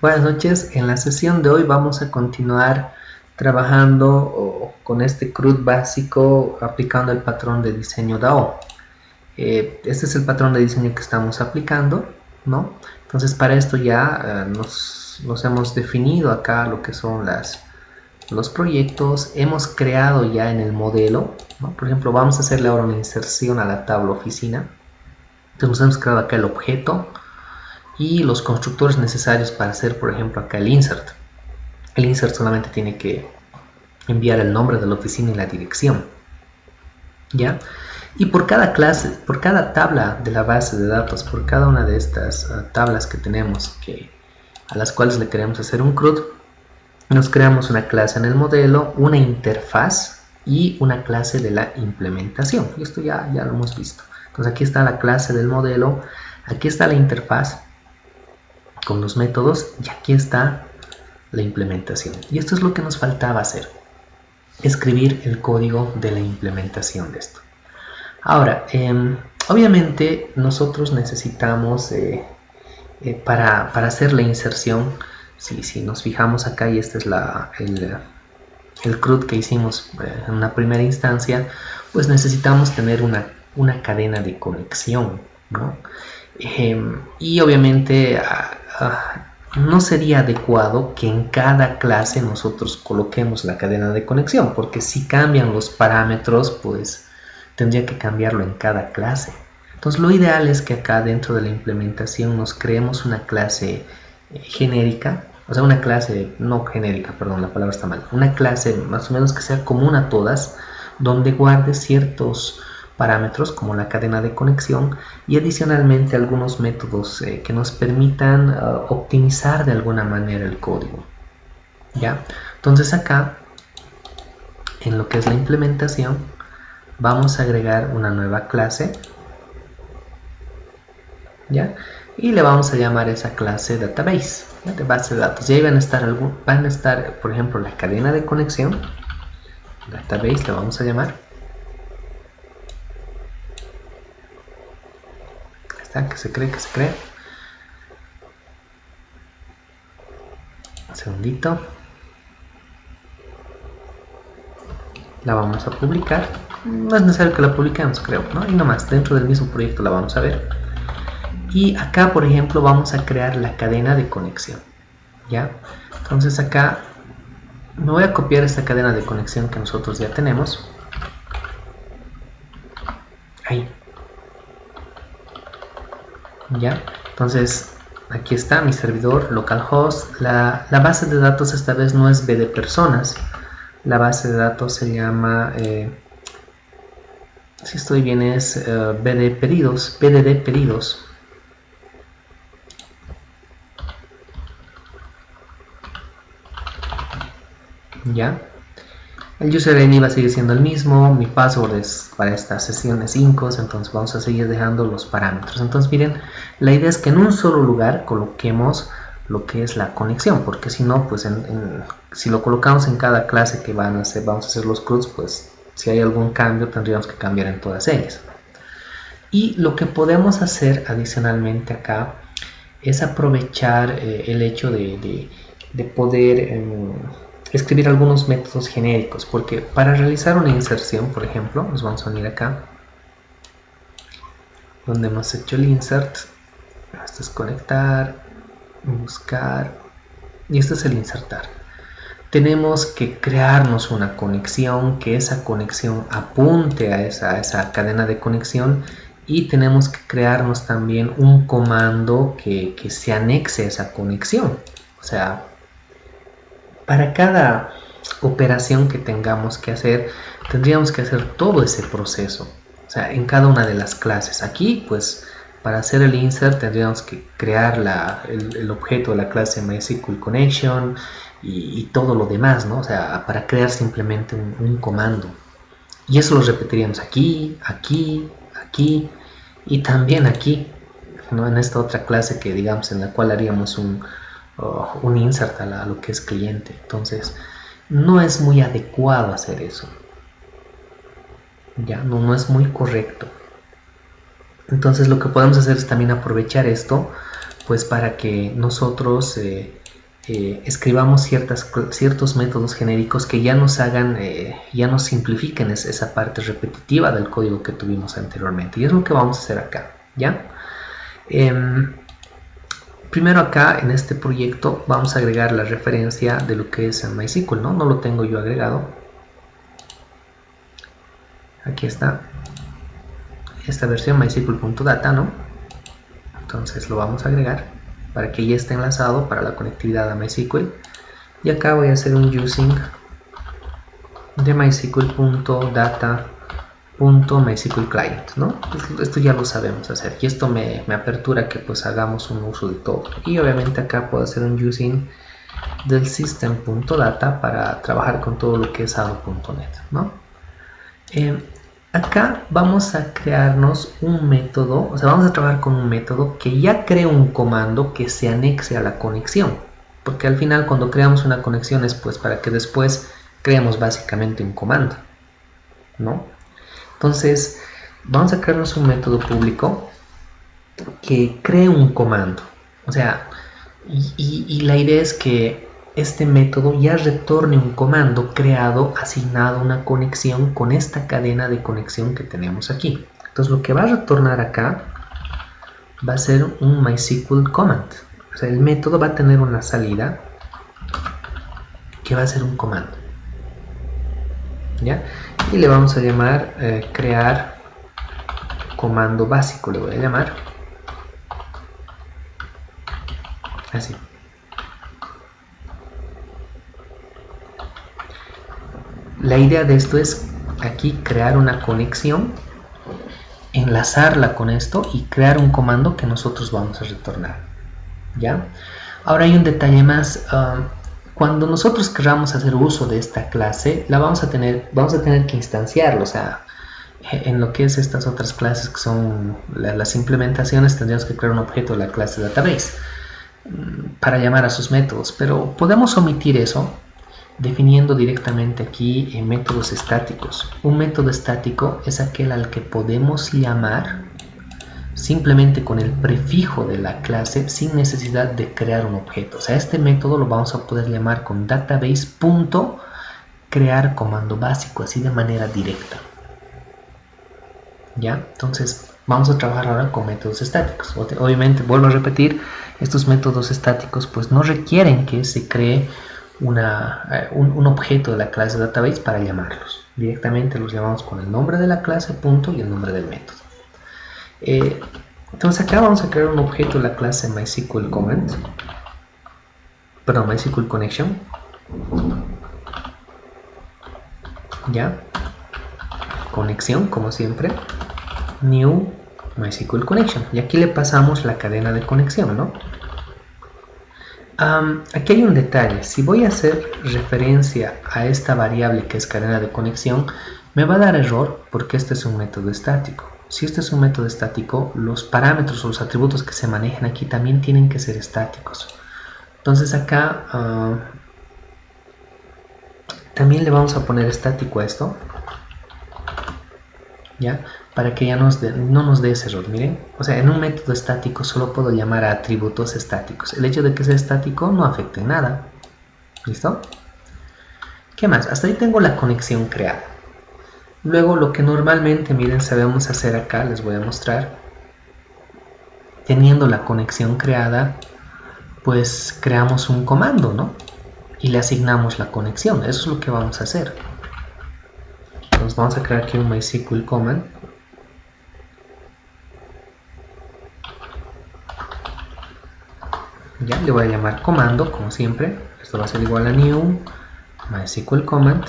Buenas noches, en la sesión de hoy vamos a continuar trabajando con este CRUD básico aplicando el patrón de diseño DAO. Este es el patrón de diseño que estamos aplicando, ¿no? Entonces para esto ya nos hemos definido acá lo que son los proyectos, hemos creado ya en el modelo, ¿no? Por ejemplo, vamos a hacerle ahora una inserción a la tabla oficina. Entonces hemos creado acá el objeto y los constructores necesarios para hacer, por ejemplo, acá el insert. El insert solamente tiene que enviar el nombre de la oficina y la dirección, ¿ya? Y por cada clase, por cada tabla de la base de datos, por cada una de estas tablas que tenemos a las cuales le queremos hacer un CRUD, nos creamos una clase en el modelo, una interfaz y una clase de la implementación. Y esto ya lo hemos visto. Entonces aquí está la clase del modelo, aquí está la interfaz con los métodos y aquí está la implementación. Y esto es lo que nos faltaba hacer, escribir el código de la implementación de esto. Ahora, obviamente nosotros necesitamos para hacer la inserción, si nos fijamos acá, y este es el CRUD que hicimos en una primera instancia, pues necesitamos tener una cadena de conexión, ¿no? Y obviamente no sería adecuado que en cada clase nosotros coloquemos la cadena de conexión, porque si cambian los parámetros, pues tendría que cambiarlo en cada clase. Entonces lo ideal es que acá dentro de la implementación nos creemos una clase genérica, o sea, una clase no genérica, perdón, la palabra está mal, una clase más o menos que sea común a todas, donde guarde ciertos parámetros como la cadena de conexión y adicionalmente algunos métodos que nos permitan optimizar de alguna manera el código, ¿ya? Entonces acá en lo que es la implementación vamos a agregar una nueva clase, ¿ya? Y le vamos a llamar esa clase database, ¿ya? De base de datos. Y ahí van a estar por ejemplo la cadena de conexión, database le vamos a llamar. Que se cree. Un segundito. La vamos a publicar. No es necesario que la publiquemos, creo, ¿no? Y nomás, dentro del mismo proyecto la vamos a ver. Y acá, por ejemplo, vamos a crear la cadena de conexión, ¿ya? Entonces acá me voy a copiar esta cadena de conexión que nosotros ya tenemos. Ahí. ¿Ya? Entonces aquí está mi servidor localhost. La base de datos esta vez no es B de personas, la base de datos se llama si estoy bien es BD pedidos, BDD pedidos. ¿Ya? El username va a seguir siendo el mismo, mi password es para esta sesión de 5, entonces vamos a seguir dejando los parámetros. Entonces miren, la idea es que en un solo lugar coloquemos lo que es la conexión, porque si no, pues si lo colocamos en cada clase que vamos a hacer los CRUDs, pues si hay algún cambio tendríamos que cambiar en todas ellas. Y lo que podemos hacer adicionalmente acá es aprovechar el hecho de poder escribir algunos métodos genéricos, porque para realizar una inserción, por ejemplo, nos vamos a venir acá donde hemos hecho el insert. Esto es conectar, buscar y esto es el insertar. Tenemos que crearnos una conexión, que esa conexión apunte a esa cadena de conexión, y tenemos que crearnos también un comando que se anexe a esa conexión. O sea, para cada operación que tengamos que hacer, tendríamos que hacer todo ese proceso, o sea, en cada una de las clases. Aquí, pues, para hacer el insert tendríamos que crear el objeto de la clase MySQL Connection y todo lo demás, ¿no? O sea, para crear simplemente un comando. Y eso lo repetiríamos aquí, aquí, aquí y también aquí, ¿no? En esta otra clase que digamos en la cual haríamos un insert a lo que es cliente. Entonces no es muy adecuado hacer eso, ya no es muy correcto. Entonces lo que podemos hacer es también aprovechar esto pues para que nosotros escribamos ciertos métodos genéricos que ya nos hagan, ya nos simplifiquen esa parte repetitiva del código que tuvimos anteriormente. Y es lo que vamos a hacer acá, ¿ya? Primero acá en este proyecto vamos a agregar la referencia de lo que es el MySQL, ¿no? No lo tengo yo agregado. Aquí está. Esta versión MySQL.data, ¿no? Entonces lo vamos a agregar para que ya esté enlazado para la conectividad a MySQL. Y acá voy a hacer un using de MySQL.data.MySQL client, ¿no? Esto ya lo sabemos hacer y esto me apertura que pues hagamos un uso de todo. Y obviamente acá puedo hacer un using del system.data para trabajar con todo lo que es ADO.NET, ¿no? Acá vamos a crearnos un método, o sea, vamos a trabajar con un método que ya cree un comando que se anexe a la conexión, porque al final cuando creamos una conexión es pues para que después creemos básicamente un comando, ¿no? Entonces vamos a crearnos un método público que cree un comando, o sea, y la idea es que este método ya retorne un comando creado asignado a una conexión con esta cadena de conexión que tenemos aquí. Entonces lo que va a retornar acá va a ser un MySQL command. O sea, el método va a tener una salida que va a ser un comando, ¿ya? Y le vamos a llamar crear comando básico, le voy a llamar así. La idea de esto es aquí crear una conexión, enlazarla con esto y crear un comando que nosotros vamos a retornar, ¿ya? Ahora hay un detalle más. Cuando nosotros queramos hacer uso de esta clase, vamos a tener que instanciarlo. O sea, en lo que es estas otras clases que son las implementaciones, tendríamos que crear un objeto de la clase database para llamar a sus métodos, pero podemos omitir eso definiendo directamente aquí en métodos estáticos. Un método estático es aquel al que podemos llamar simplemente con el prefijo de la clase sin necesidad de crear un objeto. O sea, este método lo vamos a poder llamar con database.crear comando básico, así de manera directa, ¿ya? Entonces vamos a trabajar ahora con métodos estáticos. Obviamente, vuelvo a repetir, estos métodos estáticos pues no requieren que se cree un objeto de la clase database para llamarlos. Directamente los llamamos con el nombre de la clase, punto, y el nombre del método. Entonces acá vamos a crear un objeto de la clase MySQL Command, perdón, MySQL Connection, ya, conexión como siempre, new MySQL Connection, y aquí le pasamos la cadena de conexión, ¿no? Aquí hay un detalle. Si voy a hacer referencia a esta variable que es cadena de conexión, me va a dar error porque este es un método estático. Si este es un método estático, los parámetros o los atributos que se manejan aquí también tienen que ser estáticos. Entonces acá también le vamos a poner estático a esto, ¿ya? Para que ya no nos dé ese error. Miren, o sea, en un método estático solo puedo llamar a atributos estáticos. El hecho de que sea estático no afecta en nada. ¿Listo? ¿Qué más? Hasta ahí tengo la conexión creada. Luego lo que normalmente, miren, sabemos hacer acá, les voy a mostrar. Teniendo la conexión creada, pues creamos un comando, ¿no? Y le asignamos la conexión. Eso es lo que vamos a hacer. Entonces vamos a crear aquí un MySQL command. Ya, le voy a llamar comando, como siempre. Esto va a ser igual a new MySQL command.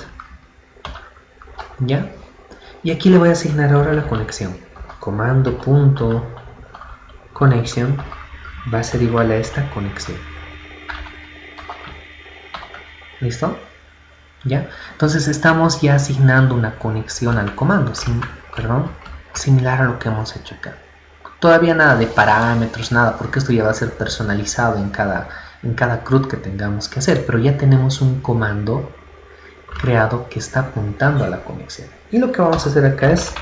Ya. Y aquí le voy a asignar ahora la conexión. Comando.connection va a ser igual a esta conexión. ¿Listo? ¿Ya? Entonces estamos ya asignando una conexión al comando, similar a lo que hemos hecho acá. Todavía nada de parámetros, nada, porque esto ya va a ser personalizado en cada CRUD que tengamos que hacer, pero ya tenemos un comando creado que está apuntando a la conexión. Y lo que vamos a hacer acá es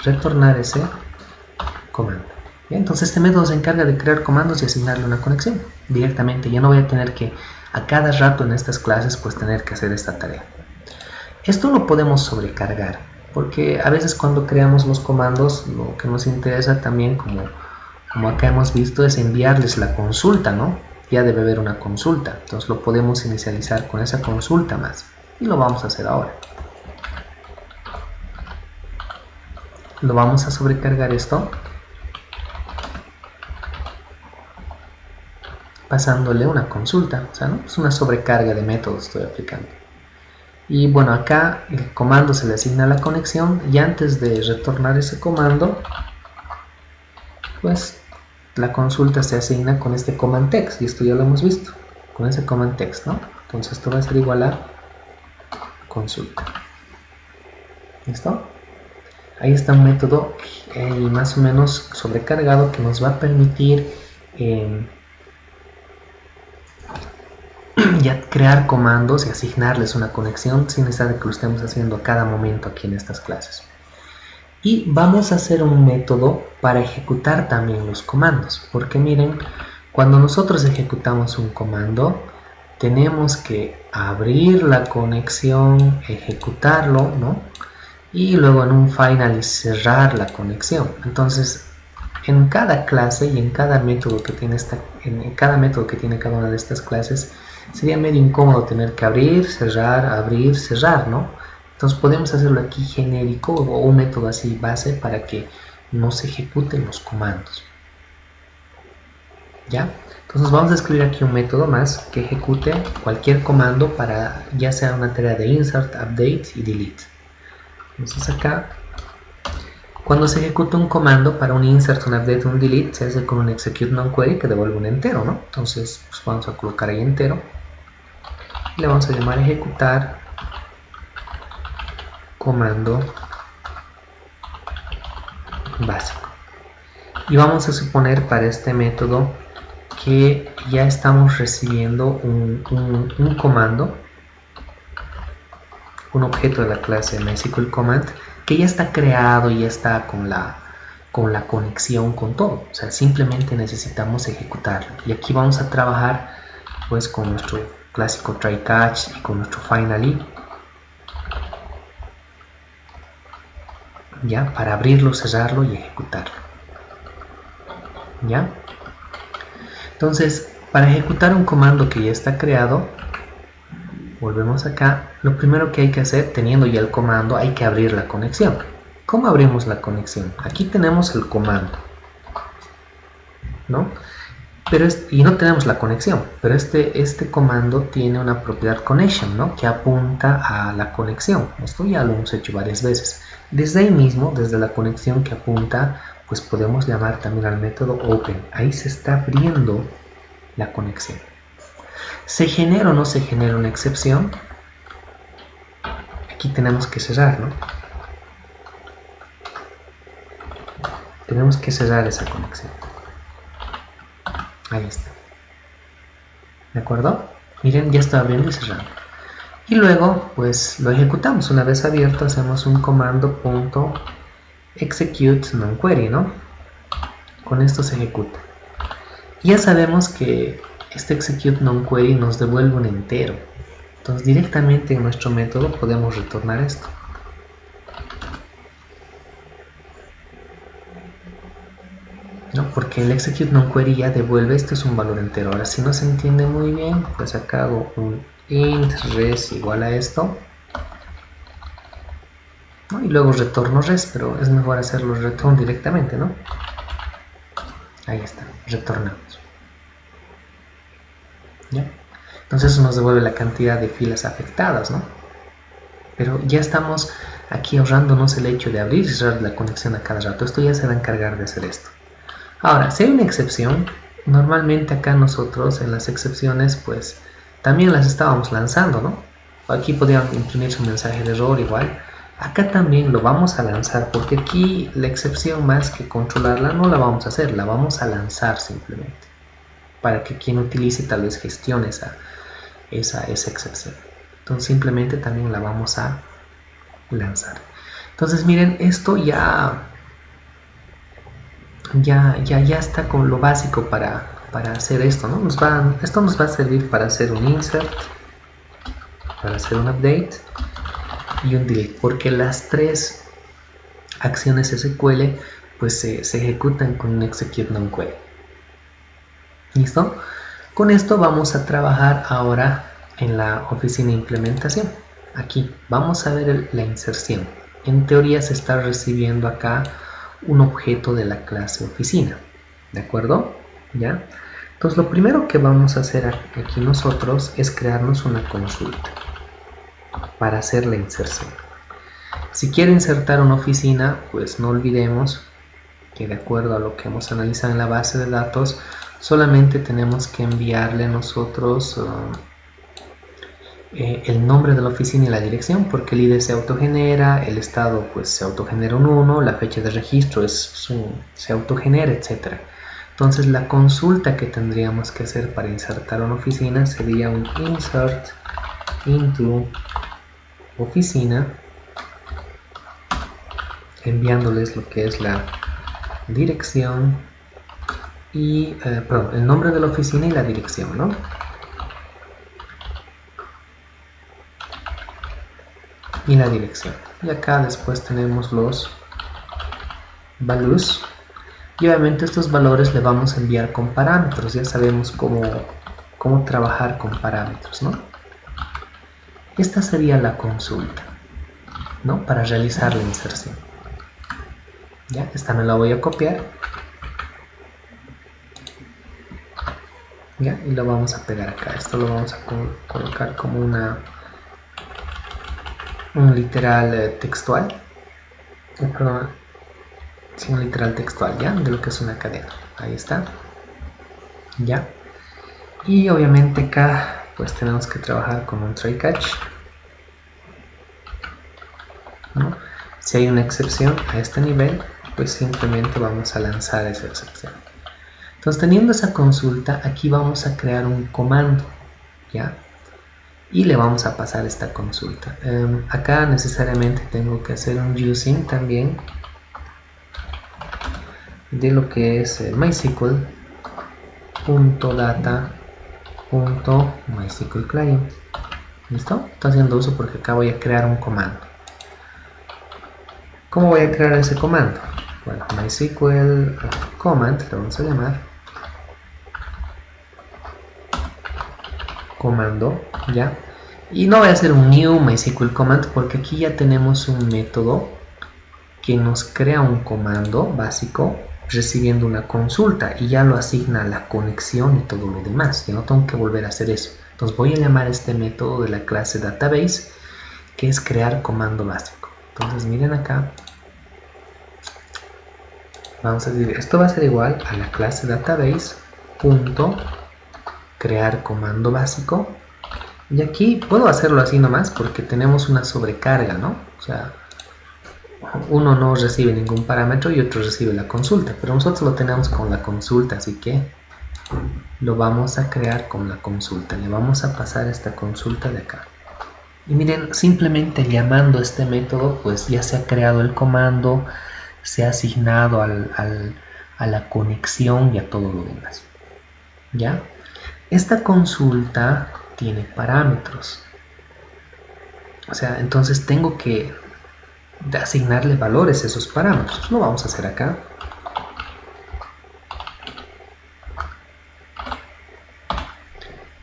retornar ese comando. ¿Ya? Entonces este método se encarga de crear comandos y asignarle una conexión directamente. Ya no voy a tener que a cada rato en estas clases pues tener que hacer esta tarea. Esto lo podemos sobrecargar, porque a veces cuando creamos los comandos lo que nos interesa también, como acá hemos visto, es enviarles la consulta, ¿no? Ya debe haber una consulta, entonces lo podemos inicializar con esa consulta más, y lo vamos a hacer ahora. Lo vamos a sobrecargar esto pasándole una consulta, o sea, ¿no? Es una sobrecarga de métodos estoy aplicando. Y bueno, acá el comando se le asigna la conexión y antes de retornar ese comando, pues la consulta se asigna con este command text, y esto ya lo hemos visto, con ese command text, ¿no? Entonces esto va a ser igual a consulta. ¿Listo? Ahí está un método más o menos sobrecargado que nos va a permitir ya crear comandos y asignarles una conexión sin necesidad de que lo estemos haciendo a cada momento aquí en estas clases. Y vamos a hacer un método para ejecutar también los comandos, porque miren, cuando nosotros ejecutamos un comando tenemos que abrir la conexión, ejecutarlo, ¿no? Y luego en un final cerrar la conexión. Entonces en cada clase y en cada método que tiene cada una de estas clases sería medio incómodo tener que abrir, cerrar, ¿no? Entonces podemos hacerlo aquí genérico o un método así base para que no se ejecuten los comandos. ¿Ya? Entonces vamos a escribir aquí un método más que ejecute cualquier comando para ya sea una tarea de insert, update y delete. Entonces acá, cuando se ejecuta un comando para un insert, un update, un delete, se hace con un execute non-query que devuelve un entero, ¿no? Entonces pues vamos a colocar ahí entero y le vamos a llamar ejecutar comando básico. Y vamos a suponer para este método que ya estamos recibiendo un comando, un objeto de la clase MySQL command que ya está creado y ya está con la conexión con todo. O sea, simplemente necesitamos ejecutarlo. Y aquí vamos a trabajar pues con nuestro clásico try catch y con nuestro finally, ya, para abrirlo, cerrarlo y ejecutarlo. ¿Ya? Entonces, para ejecutar un comando que ya está creado, volvemos acá. Lo primero que hay que hacer, teniendo ya el comando, hay que abrir la conexión. ¿Cómo abrimos la conexión? Aquí tenemos el comando, ¿no? Y no tenemos la conexión, pero este comando tiene una propiedad connection, ¿no? Que apunta a la conexión. Esto ya lo hemos hecho varias veces. Desde ahí mismo, desde la conexión que apunta, pues podemos llamar también al método open. Ahí se está abriendo la conexión. ¿Se genera o no se genera una excepción? Aquí tenemos que cerrar, ¿no? Tenemos que cerrar esa conexión. Ahí está. ¿De acuerdo? Miren, ya está abriendo y cerrando. Y luego, pues lo ejecutamos. Una vez abierto, hacemos un comando .execute non-query, ¿no? Con esto se ejecuta. Ya sabemos que este execute non-query nos devuelve un entero. Entonces, directamente en nuestro método podemos retornar esto. ¿No? Porque el execute non-query ya devuelve, esto es un valor entero. Ahora, si no se entiende muy bien, pues acá hago un int res igual a esto, ¿no? Y luego retorno res, pero es mejor hacerlo return directamente, ¿no? Ahí está, retornamos. ¿Ya? Entonces eso nos devuelve la cantidad de filas afectadas, ¿no? Pero ya estamos aquí ahorrándonos el hecho de abrir y cerrar la conexión a cada rato. Esto ya se va a encargar de hacer esto. Ahora, si hay una excepción, normalmente acá nosotros en las excepciones pues también las estábamos lanzando, ¿no? Aquí podrían imprimirse un mensaje de error igual. Acá también lo vamos a lanzar porque aquí la excepción más que controlarla no la vamos a hacer, la vamos a lanzar simplemente. Para que quien utilice tal vez gestione esa excepción. Entonces simplemente también la vamos a lanzar. Entonces miren, esto ya ya está con lo básico para hacer esto, ¿no? Esto nos va a servir para hacer un insert, para hacer un update y un delete, porque las tres acciones SQL pues se ejecutan con un execute non-query. ¿Listo? Con esto vamos a trabajar ahora en la oficina implementación. Aquí vamos a ver la inserción. En teoría se está recibiendo acá un objeto de la clase oficina, ¿de acuerdo? ¿Ya? Entonces lo primero que vamos a hacer aquí nosotros es crearnos una consulta para hacer la inserción. Si quiere insertar una oficina, pues no olvidemos que de acuerdo a lo que hemos analizado en la base de datos, solamente tenemos que enviarle nosotros el nombre de la oficina y la dirección, porque el ID se autogenera, el estado pues se autogenera un 1, la fecha de registro se autogenera, etc. Entonces la consulta que tendríamos que hacer para insertar una oficina sería un insert into oficina, enviándoles lo que es la dirección y perdón, el nombre de la oficina y la dirección, ¿no? Y la dirección. Y acá después tenemos los values. Y obviamente estos valores le vamos a enviar con parámetros. Ya sabemos cómo trabajar con parámetros, ¿no? Esta sería la consulta, ¿no? Para realizar la inserción. Ya, esta me la voy a copiar. ¿Ya? Y lo vamos a pegar acá. Esto lo vamos a colocar como un literal textual. Perdón, sí, un literal textual, ¿ya? De lo que es una cadena. Ahí está. ¿Ya? Y obviamente acá pues tenemos que trabajar con un try catch, ¿no? Si hay una excepción a este nivel, pues simplemente vamos a lanzar esa excepción. Entonces, teniendo esa consulta, aquí vamos a crear un comando, ¿ya? Y le vamos a pasar esta consulta. Acá necesariamente tengo que hacer un using también de lo que es mysql.data.mysql client. ¿Listo? Estoy haciendo uso porque acá voy a crear un comando. ¿Cómo voy a crear ese comando? Bueno, MySQL command, le vamos a llamar comando, ¿ya? Y no voy a hacer un new MySQL command porque aquí ya tenemos un método que nos crea un comando básico recibiendo una consulta y ya lo asigna a la conexión y todo lo demás. Ya no tengo que volver a hacer eso. Entonces voy a llamar a este método de la clase database, que es crear comando básico. Entonces miren acá, vamos a decir, esto va a ser igual a la clase database punto crear comando básico, y aquí puedo hacerlo así nomás porque tenemos una sobrecarga, ¿no? O sea, uno no recibe ningún parámetro y otro recibe la consulta, pero nosotros lo tenemos con la consulta, así que lo vamos a crear con la consulta. Le vamos a pasar esta consulta de acá. Y miren, simplemente llamando este método, pues ya se ha creado el comando, se ha asignado a la conexión y a todo lo demás. ¿Ya? Esta consulta tiene parámetros. O sea, entonces tengo que asignarle valores a esos parámetros. Lo vamos a hacer acá.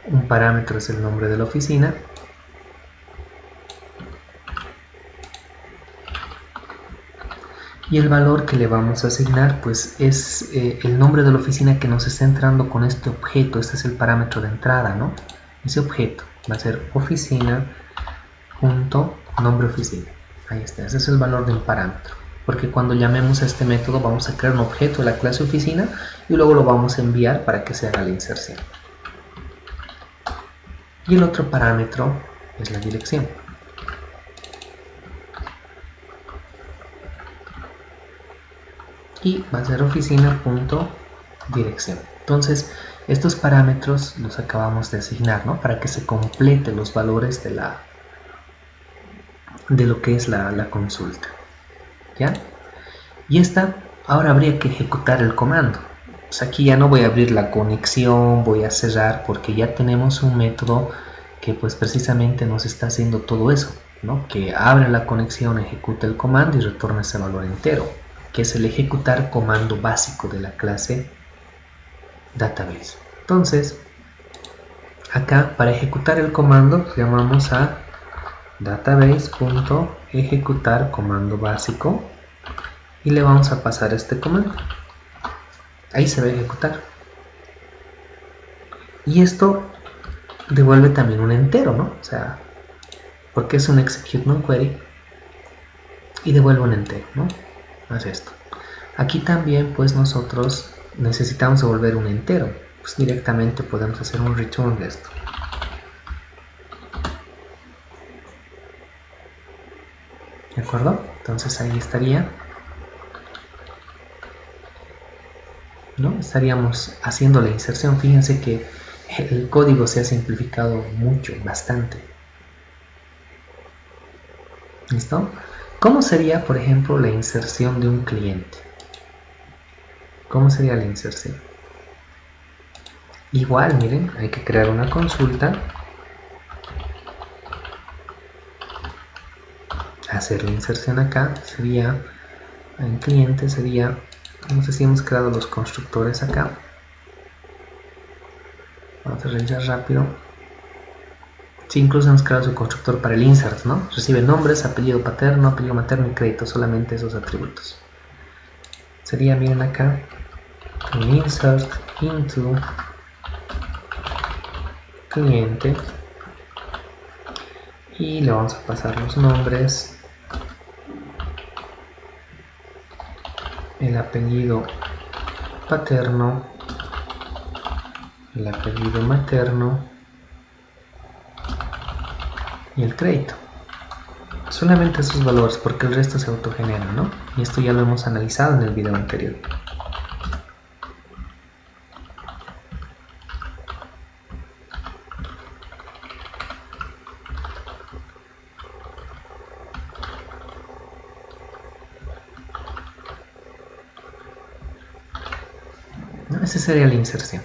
Un parámetro es el nombre de la oficina. Y el valor que le vamos a asignar pues es el nombre de la oficina que nos está entrando con este objeto. Este es el parámetro de entrada, ¿no? Ese objeto va a ser oficina.nombre oficina. Ahí está, ese es el valor del parámetro. Porque cuando llamemos a este método vamos a crear un objeto de la clase oficina y luego lo vamos a enviar para que se haga la inserción. Y el otro parámetro es la dirección. Y va a ser oficina.dirección. Entonces, estos parámetros los acabamos de asignar, ¿no? Para que se completen los valores de lo que es la consulta. ¿Ya? Y esta Ahora habría que ejecutar el comando. Pues aquí ya no voy a abrir la conexión, voy a cerrar, porque ya tenemos un método que pues precisamente nos está haciendo todo eso, ¿no? Que abre la conexión, ejecuta el comando y retorna ese valor entero, que es el ejecutar comando básico de la clase database. Entonces, acá para ejecutar el comando llamamos a database.ejecutar comando básico y le vamos a pasar este comando. Ahí se va a ejecutar. Y esto devuelve también un entero, ¿no? O sea, porque es un execute non-query y devuelve un entero, ¿no? Hace esto. Aquí también, pues nosotros necesitamos devolver un entero. Pues directamente podemos hacer un return de esto. ¿De acuerdo? Entonces ahí estaría, ¿no? Estaríamos haciendo la inserción. Fíjense que el código se ha simplificado mucho, bastante. ¿Listo? ¿Cómo sería, por ejemplo, la inserción de un cliente? ¿Cómo sería la inserción? Igual, miren, hay que crear una consulta, hacer la inserción acá, sería, en cliente sería, no sé si hemos creado los constructores acá. Vamos a revisar rápido. Sí, incluso hemos creado su constructor para el insert, ¿no? Recibe nombres, apellido paterno, apellido materno y crédito, solamente esos atributos. Sería, miren acá, un insert into cliente y le vamos a pasar los nombres, el apellido paterno, el apellido materno y el crédito. Solamente esos valores, porque el resto se autogenera, ¿no? Y esto ya lo hemos analizado en el video anterior. ¿No? Esa sería la inserción.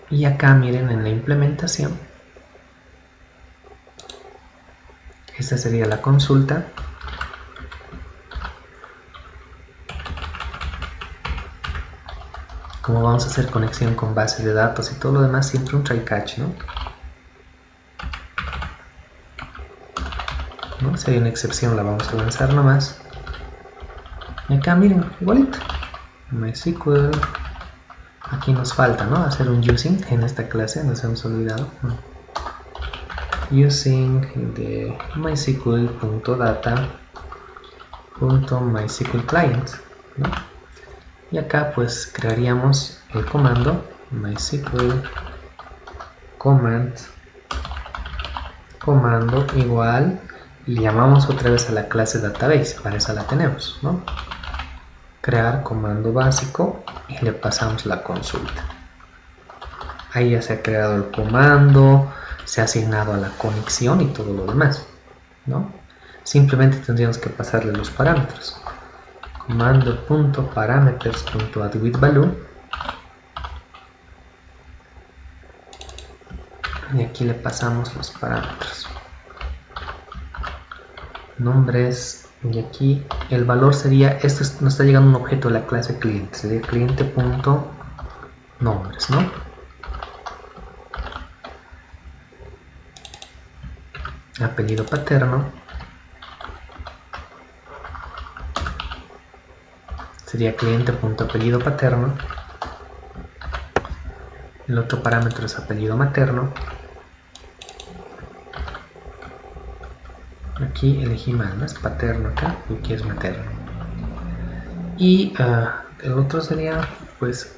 Y acá miren en la implementación, esta sería la consulta. Como vamos a hacer conexión con base de datos y todo lo demás, siempre un try catch, ¿no? Si hay una excepción la vamos a lanzar nomás. Y acá miren, igualito. MySQL. Aquí nos falta, ¿no? Hacer un using en esta clase, nos hemos olvidado. Using de mysql.data.mysqlclient, ¿no? Y acá pues crearíamos el comando mysql comando igual, y llamamos otra vez a la clase database, para eso la tenemos, ¿no? Crear comando básico y le pasamos la consulta. Ahí ya se ha creado el comando, se ha asignado a la conexión y todo lo demás, ¿no? Simplemente tendríamos que pasarle los parámetros. Comando.parameters.addWithValue, y aquí le pasamos los parámetros, nombres, y aquí el valor sería, esto nos está llegando un objeto de la clase cliente, sería cliente.nombres, ¿no? Apellido paterno sería cliente.apellido paterno. El otro parámetro es apellido materno. Aquí elegí mal, ¿no? Es paterno acá y aquí es materno. Y el otro sería, pues,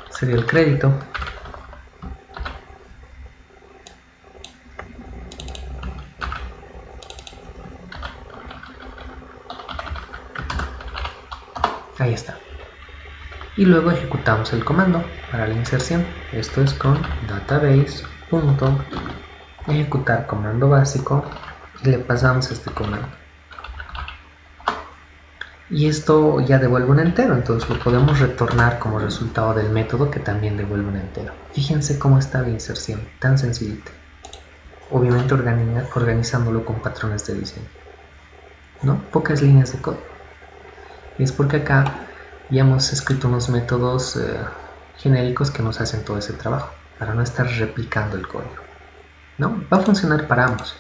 sería el crédito. Ahí está. Y luego ejecutamos el comando para la inserción. Esto es con database.ejecutar comando básico y le pasamos este comando. Y esto ya devuelve un entero, entonces lo podemos retornar como resultado del método que también devuelve un entero. Fíjense cómo está la inserción, tan sencillita. Obviamente organizándolo con patrones de diseño, ¿no? Pocas líneas de código. Y es porque acá ya hemos escrito unos métodos genéricos que nos hacen todo ese trabajo, para no estar replicando el código, ¿no? Va a funcionar para ambos.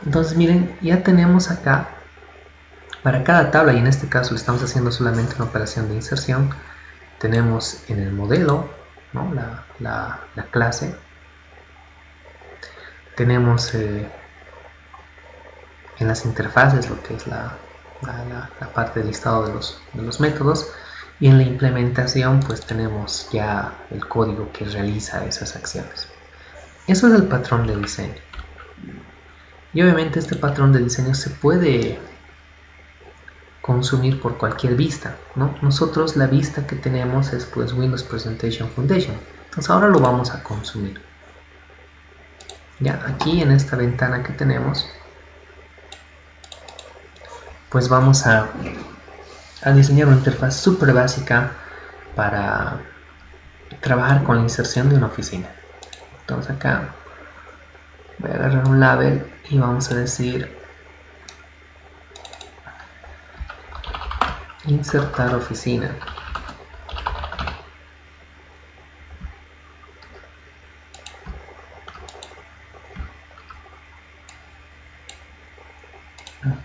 Entonces miren, ya tenemos acá para cada tabla, y en este caso estamos haciendo solamente una operación de inserción, tenemos en el modelo, ¿no? la clase, tenemos en las interfaces lo que es la parte del listado de los métodos, y en la implementación pues tenemos ya el código que realiza esas acciones. Eso es el patrón de diseño. Y obviamente este patrón de diseño se puede consumir por cualquier vista, ¿no? Nosotros la vista que tenemos es pues Windows Presentation Foundation. Entonces ahora lo vamos a consumir. Ya aquí en esta ventana que tenemos, pues vamos a diseñar una interfaz súper básica para trabajar con la inserción de una oficina. Entonces acá voy a agarrar un label y vamos a decir insertar oficina.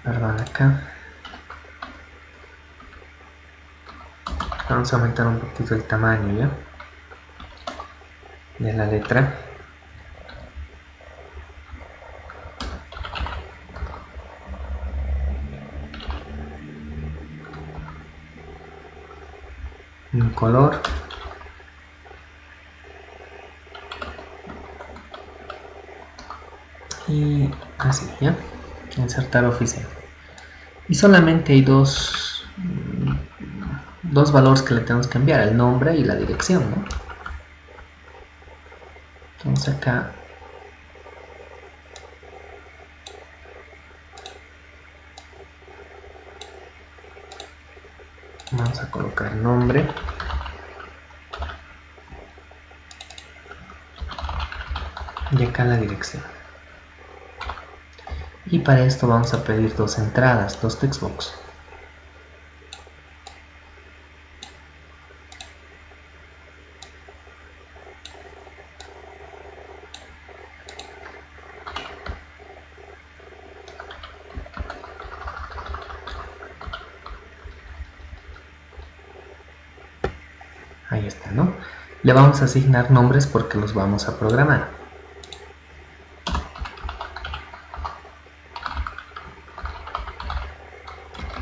Perdón, acá vamos a aumentar un poquito el tamaño ya de la letra. Un color, y así ya, insertar oficina. Y solamente hay dos valores que le tenemos que cambiar, el nombre y la dirección, ¿no? Entonces acá vamos a colocar nombre y acá la dirección. Y para esto vamos a pedir dos entradas, dos textbox. Ahí está, ¿no? Le vamos a asignar nombres porque los vamos a programar.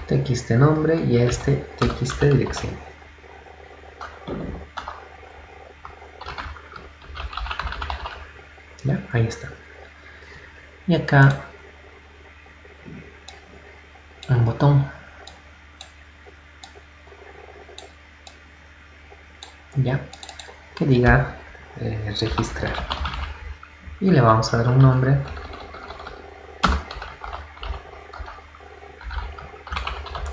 Txt nombre y este txt dirección. ¿Ya? Ahí está. Y acá un botón. Ya, que diga registrar, y le vamos a dar un nombre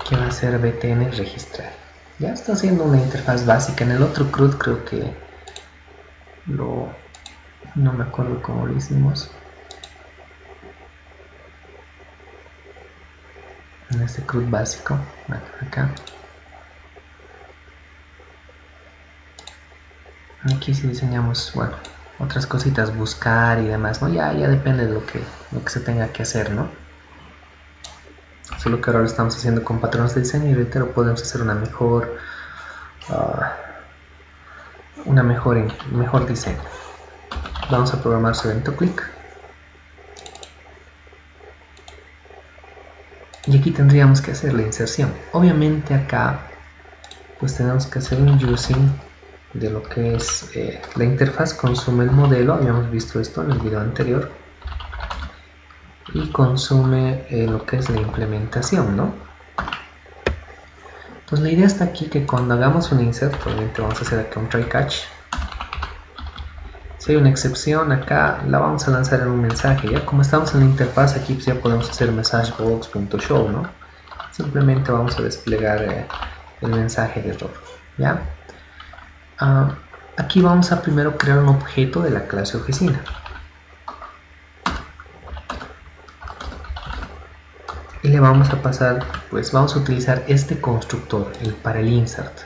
que va a ser btn registrar. Ya está haciendo una interfaz básica. En el otro CRUD creo que no me acuerdo cómo lo hicimos. En este CRUD básico, bueno, acá aquí si diseñamos, bueno, otras cositas, buscar y demás, ¿no? Ya depende de lo que se tenga que hacer, ¿no? Solo que ahora lo estamos haciendo con patrones de diseño, y reitero, podemos hacer una mejor diseño. Vamos a programar su evento click. Y aquí tendríamos que hacer la inserción. Obviamente acá pues tenemos que hacer un using de lo que es la interfaz. Consume el modelo, habíamos visto esto en el video anterior, y consume lo que es la implementación, ¿no? Entonces la idea está aquí que cuando hagamos un insert, obviamente vamos a hacer acá un try catch. Si hay una excepción acá, la vamos a lanzar en un mensaje. Ya como estamos en la interfaz aquí, pues ya podemos hacer messagebox.show, ¿no? Simplemente vamos a desplegar el mensaje de error. ¿Ya? Aquí vamos a primero crear un objeto de la clase oficina. Y le vamos a pasar, pues vamos a utilizar este constructor, para el insert,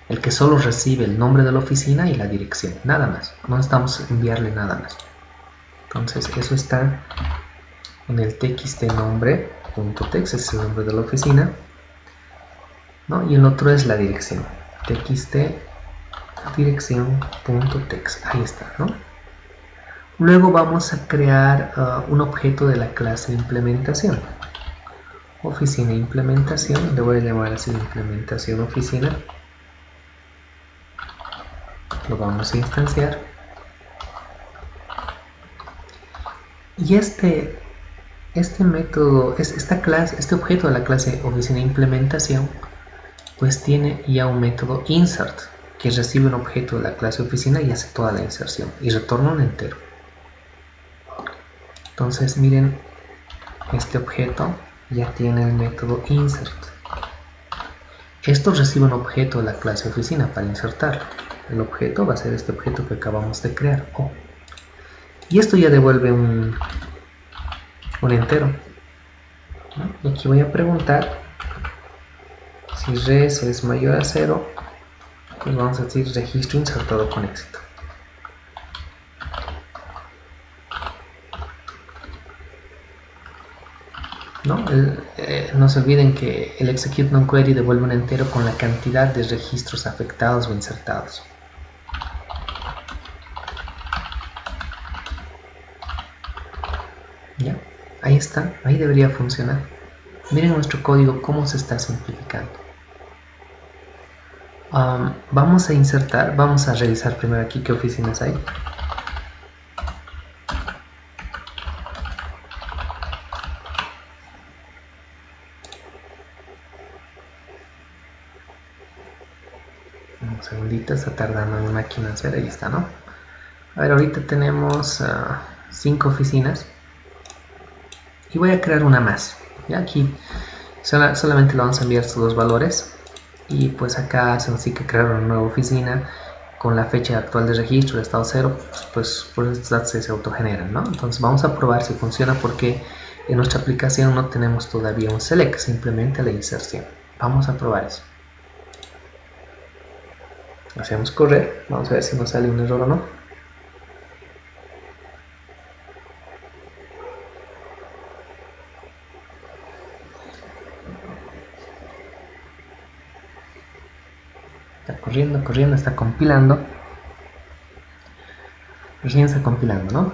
el que solo recibe el nombre de la oficina y la dirección, nada más. No necesitamos enviarle nada más. Entonces eso está en el txt nombre.text, ese es el nombre de la oficina, ¿no? Y el otro es la dirección, txt dirección.text, ahí está, ¿no? Luego vamos a crear un objeto de la clase implementación. Oficina implementación, le voy a llamar así implementación oficina. Lo vamos a instanciar. Y este método, este objeto de la clase oficina implementación, pues tiene ya un método insert, que recibe un objeto de la clase oficina y hace toda la inserción y retorna un entero. Entonces miren, este objeto ya tiene el método insert. Esto recibe un objeto de la clase oficina para insertarlo. El objeto va a ser este objeto que acabamos de crear, O. Y esto ya devuelve un entero. Y aquí voy a preguntar si res es mayor a 0, pues vamos a decir registro insertado con éxito. No se olviden que el execute non-query devuelve un entero con la cantidad de registros afectados o insertados. ¿Ya? Ahí está, ahí debería funcionar. Miren nuestro código cómo se está simplificando. Vamos a insertar, vamos a revisar primero aquí qué oficinas hay. Un segundito, está tardando mi máquina en hacer, ahí está, ¿no? A ver, ahorita tenemos 5 oficinas y voy a crear una más. Ya aquí solamente le vamos a enviar estos dos valores y pues acá hacemos así que crear una nueva oficina con la fecha actual de registro, el estado 0, pues estos datos se autogeneran, ¿no? Entonces vamos a probar si funciona porque en nuestra aplicación no tenemos todavía un select, simplemente la inserción. Vamos a probar eso. Hacemos correr, vamos a ver si nos sale un error o no. Está corriendo, está compilando. Recién está compilando, ¿no?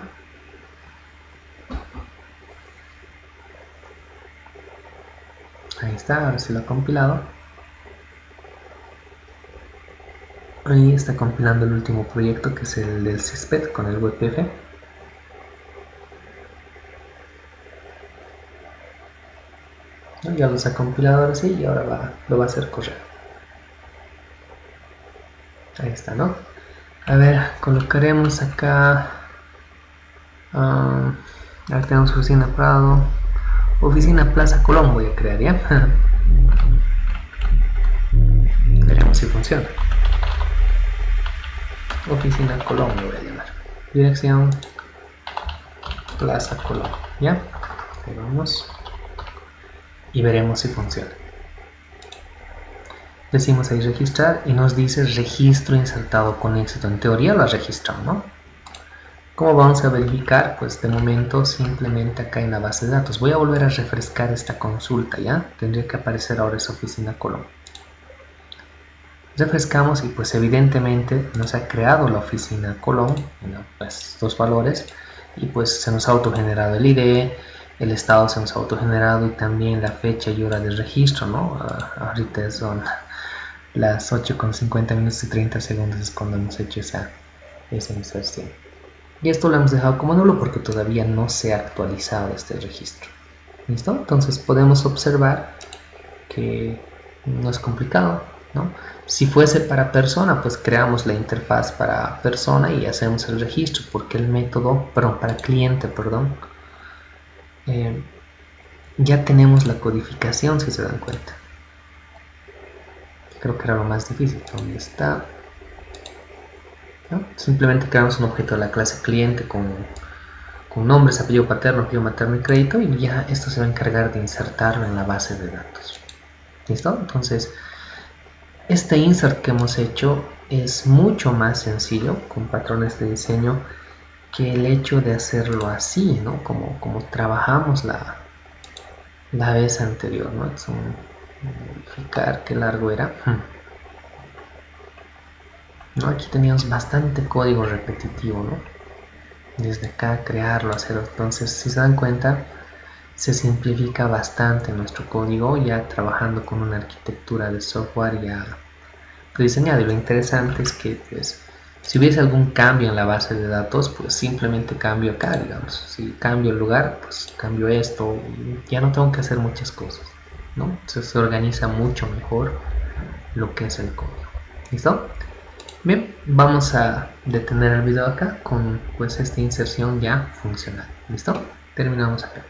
Ahí está, ahora sí lo ha compilado. Ahí está compilando el último proyecto, que es el del CISPED con el WebPF. Ya los ha compilado ahora sí y ahora lo va a hacer correr. Ahí está, ¿no? A ver, colocaremos acá. Ahora tenemos oficina Prado. Oficina Plaza Colón voy a crear, ¿ya? Veremos si funciona. Oficina Colón lo voy a llamar. Dirección Plaza Colón, ¿ya? Ahí vamos. Y veremos si funciona. Decimos ahí registrar y nos dice registro insertado con éxito. En teoría lo ha registrado, ¿no? ¿Cómo vamos a verificar? Pues de momento simplemente acá en la base de datos. Voy a volver a refrescar esta consulta, ¿ya? Tendría que aparecer ahora esa oficina Colón. Refrescamos y pues evidentemente nos ha creado la oficina Colón, pues dos valores, y pues se nos ha autogenerado el ID, el estado se nos ha autogenerado y también la fecha y hora de registro, ¿no? Ahorita son las 8:50 minutos y 30 segundos es cuando hemos hecho esa inserción. Y esto lo hemos dejado como nulo porque todavía no se ha actualizado este registro. ¿Listo? Entonces podemos observar que no es complicado. ¿no? Si fuese para persona, pues creamos la interfaz para persona y hacemos el registro, porque el método, perdón, para cliente, perdón, ya tenemos la codificación, si se dan cuenta. Creo que era lo más difícil. ¿Dónde está? ¿No? Simplemente creamos un objeto de la clase cliente con nombres, apellido paterno, apellido materno y crédito, y ya esto se va a encargar de insertarlo en la base de datos. ¿Listo? Entonces, este insert que hemos hecho es mucho más sencillo con patrones de diseño que el hecho de hacerlo así, ¿no? Como trabajamos la vez anterior, ¿no? Es un modificar, qué largo era. ¿No? Aquí teníamos bastante código repetitivo, ¿no? Desde acá crearlo, hacerlo. Entonces, si se dan cuenta, se simplifica bastante nuestro código ya trabajando con una arquitectura de software ya prediseñada. Y lo interesante es que, pues, si hubiese algún cambio en la base de datos, pues simplemente cambio acá, digamos. Si cambio el lugar, pues cambio esto y ya no tengo que hacer muchas cosas, ¿no? Entonces se organiza mucho mejor lo que es el código. ¿Listo? Bien, vamos a detener el video acá con pues esta inserción ya funcional. ¿Listo? Terminamos acá.